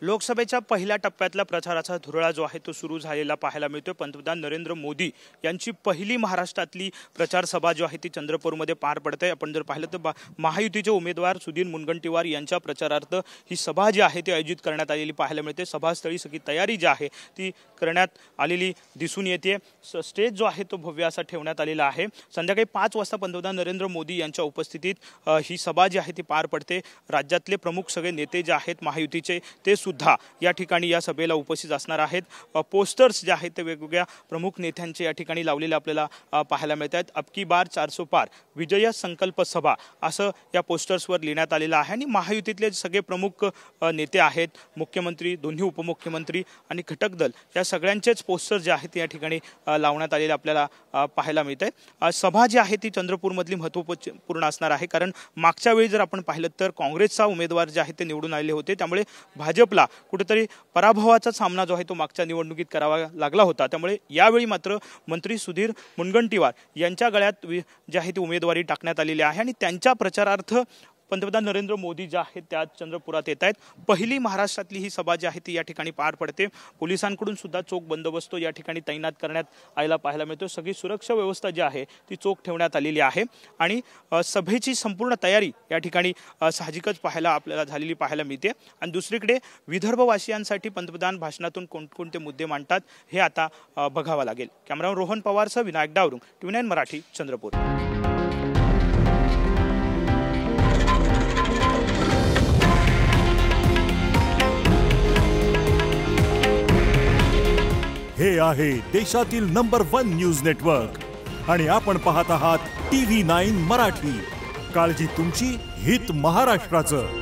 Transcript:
लोकसभेच्या पहिल्या टप्प्यातला प्रचाराचा धुरळा जो आहे तो सुरू झालेला पाहायला मिळतोय। पंतप्रधान नरेंद्र मोदी यांची पहिली महाराष्ट्रातली प्रचार सभा जो आहे ती चंद्रपूरमध्ये पार पडते। आपण जर पाहिलं तर महायुतीचे उमेदवार सुधीर मुनगंटीवार यांच्या प्रचारार्थ ही सभा जी आहे ती आयोजित करण्यात आलेली पाहायला मिळते। सभास्थळी सगळी तयारी जी आहे ती करण्यात आलेली दिसून येते। स्टेज जो आहे तो भव्य असा ठेवण्यात आलेला आहे। संध्याकाळी 5 वाजता पंतप्रधान नरेंद्र मोदी यांच्या उपस्थितीत ही सभा जी आहे ती पार पडते। राज्यातले प्रमुख सगळे नेते जे आहेत महायुतीचे ते सुद्धा या ठिकाणी या सभेला उपस्थित असणार आहेत। पोस्टर्स जे आहेत ते वेगवेगळ्या प्रमुख नेत्यांचे या ठिकाणी लावलेले आपल्याला पाहायला मिळतात। अब की बार 400 पार विजय संकल्प सभा असं या पोस्टर्सवर लिहिण्यात आलेलं आहे। आणि महायुतीतले सगळे प्रमुख नेते आहेत, मुख्यमंत्री, दोन्ही उपमुख्यमंत्री आणि घटक दल या सगळ्यांचेच पोस्टर जे आहेत या ठिकाणी लावण्यात आलेले आपल्याला पाहायला मिळते। सभा जी आहे ती चंद्रपूरमधली महत्त्वपूर्ण असणार आहे, कारण मागच्या वेळी जर आपण पाहिलं तर काँग्रेसचा उमेदवार जे आहे ते निवडून आलेले होते, त्यामुळे भाजपला कुठेतरी पराभवाचा सामना जो आहे तो मागच्या निवडणुकीत करावा लागला होता। त्यामुळे यावेळी मात्र मंत्री सुधीर मुनगंटीवार यांच्या गळ्यात जी आहे ती उमेदवारी टाकण्यात आलेली आहे आणि त्यांच्या प्रचारार्थ पंतप्रधान नरेंद्र मोदी जे आहेत त्या चंद्रपुरात येत आहेत। पहिली महाराष्ट्रातली ही सभा जी आहे ती या ठिकाणी पार पडते। पोलिसांकडून सुद्धा चोख बंदोबस्त या ठिकाणी तैनात करण्यात आलेला पाहायला मिळतो। सगळी सुरक्षा व्यवस्था जी आहे ती चोख ठेवण्यात आलेली आहे आणि सभेची संपूर्ण तयारी या ठिकाणी साहजिकच आपल्याला झालेली पाहायला मिळते। आणि दुसरीकडे विदर्भवासियांसाठी पंतप्रधान भाषणातून कोणकोणते मुद्दे मांडतात हे आता बघावं लागेल। कॅमेरामन रोहन पवारसह विनायक डावरुंग, TV9 मराठी, चंद्रपूर। हे आहे देशातील नंबर 1 न्यूज नेटवर्क आणि आपण पाहत आहात TV9 मराठी। काळजी तुमची, हित महाराष्ट्राचं।